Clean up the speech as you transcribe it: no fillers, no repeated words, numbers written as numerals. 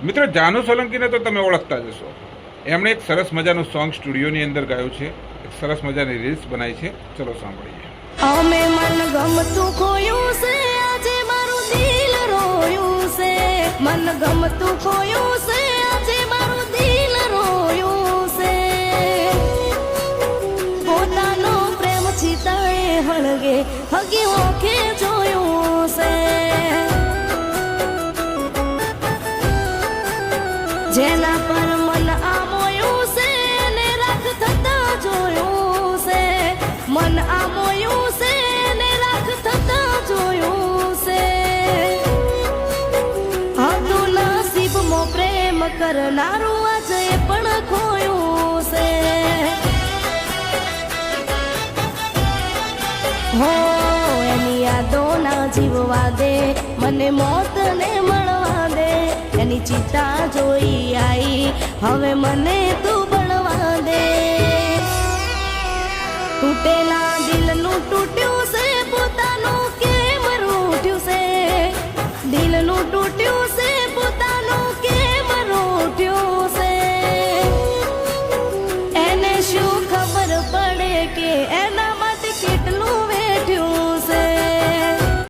મિત્રો જાનુ સોલંકીને તો તમે ઓળખતા જ હશો. એમણે એક સરસ મજાનું સોંગ સ્ટુડિયોની અંદર ગાયું છે, એક સરસ મજાની રીલ્સ બનાવી છે. ચલો સાંભળીએ. અમે મન ગમતું ખોયું છે, આજે મારું દિલ રોયું છે. મન ગમતું ખોયું છે, આજે મારું દિલ રોયું છે. પોતાનો પ્રેમ ચિતાએ હળગે હગી ઓખે જોયું છે. જેના પર મન આમોયું છે ને રાખ થતા જોયું છે. મન આમોયું છે ને રાખ થતા જોયું છે. હતું નસીબમાં પ્રેમ કરનારું આજે પણ ખોયું છે. હો એની યાદો ના જીવવા દે, મને મોત ને મળવા દે. એની ચિતા જોઈ આઈ હવે મને તું